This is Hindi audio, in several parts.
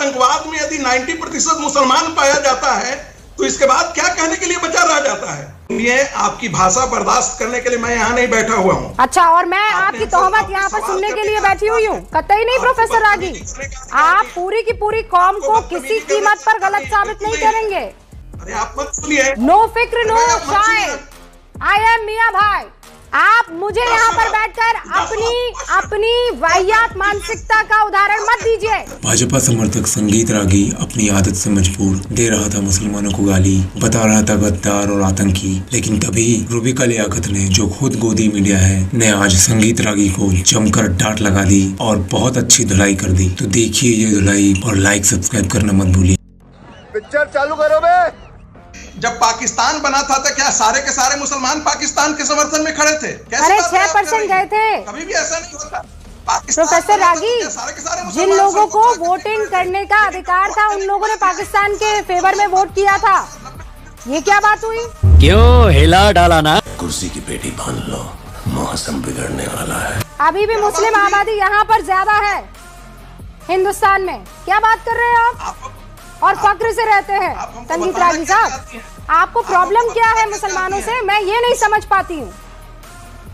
आतंकवाद में यदि 90% मुसलमान पाया जाता है तो इसके बाद क्या कहने के लिए बचा रह जाता है? ये आपकी भाषा बर्दाश्त करने के लिए मैं यहाँ नहीं बैठा हुआ हूँ। अच्छा, और मैं आपकी तोहमत यहाँ पर सुनने के लिए बैठी हुई हूँ? कतई नहीं प्रोफेसर रागी, आप पूरी की पूरी कौम को किसी कीमत पर गलत साबित नहीं करेंगे। अरे आप मत सुनिए। नो फिक्र नो शायर, आई एम मियां भाई। आप मुझे यहाँ पर बैठकर अपनी वाहियात मानसिकता का उदाहरण मत दीजिए। भाजपा समर्थक संगीत रागी अपनी आदत से मजबूर दे रहा था मुसलमानों को गाली, बता रहा था गद्दार और आतंकी, लेकिन तभी रूबिका लियाकत ने, जो खुद गोदी मीडिया है, ने आज संगीत रागी को जमकर डांट लगा दी और बहुत अच्छी धुलाई कर दी। तो देखिए ये धुलाई और लाइक सब्सक्राइब करना मत भूलिए। पिक्चर चालू करो बे। जब पाकिस्तान बना था तो क्या सारे के सारे मुसलमान पाकिस्तान के समर्थन में खड़े थे? अरे 6% गए थे। कभी भी ऐसा नहीं होता। प्रोफेसर रागी, जिन लोगों को वोटिंग करने का अधिकार था उन लोगों ने पाकिस्तान के फेवर में वोट किया था। ये क्या बात हुई? क्यों हिला डाला ना? कुर्सी की पेटी बांध लो, मौसम बिगड़ने वाला है। अभी भी मुस्लिम आबादी यहाँ पर ज्यादा है हिंदुस्तान में। क्या बात कर रहे हैं आप? और फक्र से रहते हैं। संगीत रागी साहब, आपको प्रॉब्लम क्या है मुसलमानों से? मैं ये नहीं समझ पाती हूँ।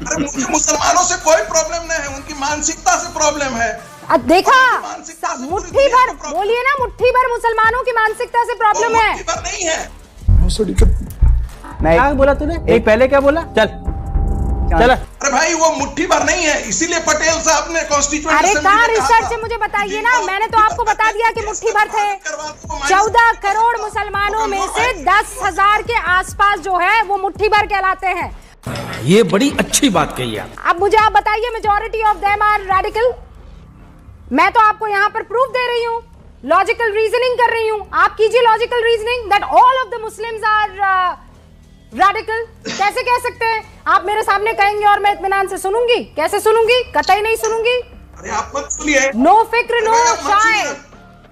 अरे मुझे मुसलमानों से कोई प्रॉब्लम नहीं है, उनकी मानसिकता से प्रॉब्लेम है। देखा, मुट्ठी भर बोलिए ना, मुट्ठी भर मुसलमानों की मानसिकता से प्रॉब्लम है। मुट्ठी भर नहीं है। क्या बोला तूने? एक पहले क्या बोला? चल। अरे भाई वो मुट्ठी भर नहीं है, इसीलिए पटेल साहब ने कॉन्स्टिट्यूएंट अरे कहाँ रिसर्च से मुझे बताइए ना। मैंने तो आपको बता दिया कि मुट्ठी भर थे। 14 करोड़ मुसलमानों में से 10,000 के आसपास जो है वो मुट्ठी भर कहलाते हैं। ये बड़ी अच्छी बात कही है। अब मुझे आप बताइए, majority of them are radical. मैं तो आपको यहाँ पर प्रूफ दे रही हूँ, लॉजिकल रीजनिंग कर रही हूँ। आप कीजिए logical reasoning that all of the Muslims are radical. कैसे कह सकते हैं? आप मेरे सामने कहेंगे और मैं इत्मीनान से सुनूंगी? कैसे सुनूंगी? कतई नहीं सुनूंगी। अरे आप मत सुनिए। नो फिक्र नो शायर,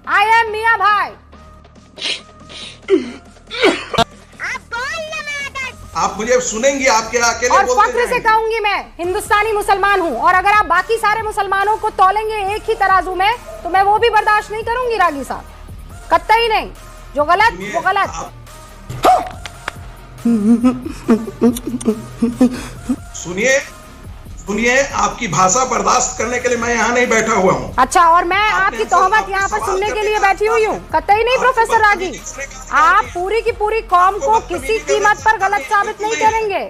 आई एम मियां भाई। आप मुझे सुनेंगी, आपके अकेले और फक्र से कहूंगी मैं हिंदुस्तानी मुसलमान हूँ। और अगर आप बाकी सारे मुसलमानों को तोलेंगे एक ही तराजू में तो मैं वो भी बर्दाश्त नहीं करूंगी रागी साहब, कतई नहीं। जो गलत वो गलत। सुनिए, आपकी भाषा बर्दाश्त करने के लिए मैं यहाँ नहीं बैठा हुआ हूँ। अच्छा, और मैं आपकी तोहमत यहाँ पर सुनने के लिए बैठी हुई हूँ? कतई नहीं प्रोफेसर रागी, आप पूरी की पूरी कौम को किसी कीमत पर गलत साबित नहीं करेंगे।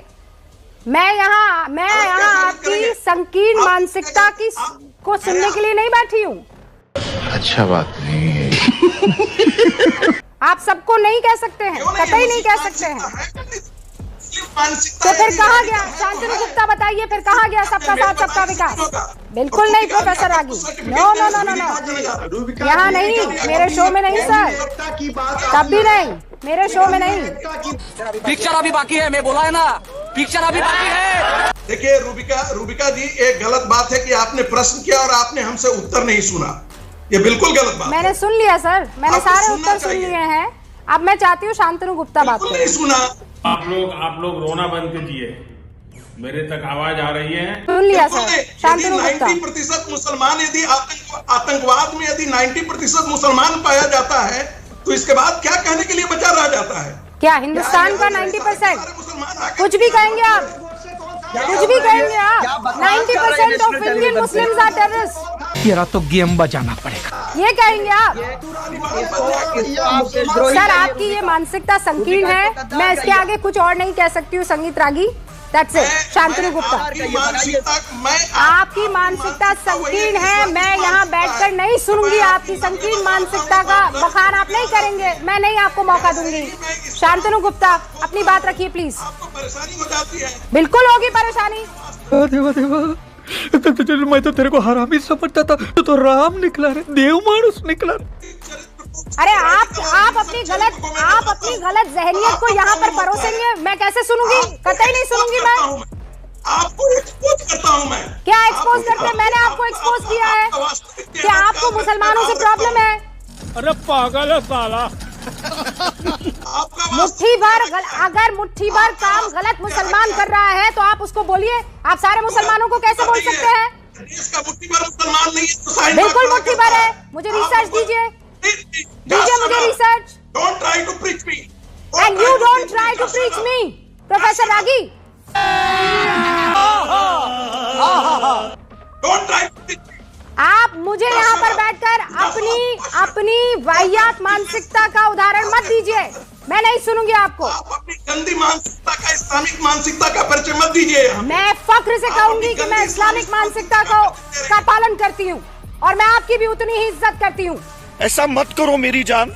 मैं यहाँ आपकी संकीर्ण मानसिकता को सुनने के लिए नहीं बैठी हूँ। अच्छा बात नहीं है। आप सबको नहीं कह सकते हैं, कतई नहीं कह सकते हैं। तो फिर कहा गया? शांतनु गुप्ता बताइए, फिर कहा गया सबका साथ सबका विकास? बिल्कुल नहीं professor Ragi, no no no no no. यहाँ नहीं, मेरे शो में नहीं सर, तब भी नहीं, मेरे शो में नहीं। पिक्चर अभी बाकी है, मैं बोला है ना, पिक्चर अभी बाकी है। देखिए रूबिका जी, एक गलत बात है कि आपने प्रश्न किया और आपने हमसे उत्तर नहीं सुना। ये बिल्कुल गलत बात। मैंने सुन लिया सर, मैंने सारे उत्तर सुन लिए हैं। अब मैं चाहती हूँ शांतनु गुप्ता बात करें। नहीं सुना। आप लोग रोना बंद कीजिए, मेरे तक आवाज आ रही है। सुन लिया सर, शांतनु गुप्ता। 90% मुसलमान यदि आतंकवाद में यदि 90% मुसलमान पाया जाता है तो इसके बाद क्या कहने के लिए बचा रह जाता है? क्या हिंदुस्तान का 90%? कुछ भी कहेंगे आप, कुछ भी कहेंगे आप। 90% of Indian Muslims are terrorist. तेरा तो गेम बजाना पड़ेगा, ये कहेंगे आप? सर आपकी ये मानसिकता संकीर्ण है, मैं इसके आगे कुछ और नहीं कह सकती हूँ। संगीत रागी, दैट्स इट। शांतनु गुप्ता, आपकी मानसिकता संकीर्ण है। मैं यहाँ बैठकर नहीं सुनूंगी आपकी संकीर्ण मानसिकता का बखान आप नहीं करेंगे, मैं नहीं आपको मौका दूंगी। शांतनु गुप्ता, अपनी बात रखिए प्लीज। परेशानी हो जाती है। बिल्कुल होगी परेशानी। मैं तो तेरे को हरामी समझता था, तो राम निकला रे, देव मानुस निकला। अरे आप अपनी गलत जहनियत को यहाँ पर परोसेंगे, मैं कैसे सुनूंगी? कतई नहीं सुनूंगी मैं। आपको एक्सपोज करता हूँ मैं। क्या एक्सपोज करते हैं? मैंने आपको एक्सपोज किया है कि आपको मुसलमानों से प्रॉब्लम है। अरे पागल है साला। अगर मुट्ठी भर काम गलत मुसलमान कर रहा है तो आप उसको बोलिए। आप सारे मुसलमानों को कैसे बोल सकते हैं? देश का मुट्ठी भर मुसलमान नहीं है तो बिल्कुल मुट्ठी भर है। मुझे रिसर्च दीजिए। चाहिए मुझे research. Don't try to preach me. And you don't try to preach me, professor ragi. Don't try to preach me. आप मुझे यहाँ पर बैठकर अपनी वाहियात मानसिकता का उदाहरण मत दीजिए, मैं नहीं सुनूंगी आपको। आप अपनी गंदी मानसिकता का, इस्लामिक मानसिकता का परिचय मत दीजिए। मैं फख्र से कहूंगी कि मैं इस्लामिक मानसिकता का पालन करती हूँ और मैं आपकी भी उतनी ही इज्जत करती हूँ। ऐसा मत करो मेरी जान,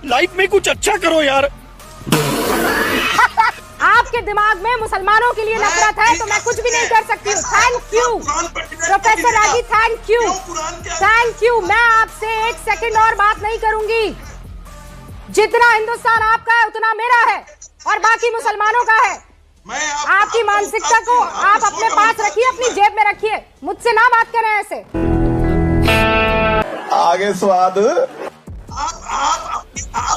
लाइफ में कुछ अच्छा करो यार। आपके दिमाग में मुसलमानों के लिए नफरत है तो मैं कुछ भी नहीं कर सकती हूँ। Thank you professor ragi, thank you. मैं आपसे एक सेकंड और बात नहीं करूंगी। जितना हिंदुस्तान आपका है उतना मेरा है और बाकी मुसलमानों का है। आपकी मानसिकता को आप अपने पास रखिए, अपनी जेब में रखिए, मुझसे ना बात करें ऐसे। आगे स्वाद।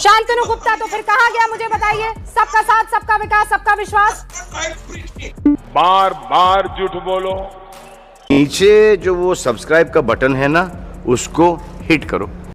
शांतनु गुप्ता तो फिर कहाँ गया मुझे बताइए? सबका साथ, सबका विकास, सबका विश्वास। बार बार झूठ बोलो। नीचे जो वो सब्सक्राइब का बटन है ना, उसको हिट करो।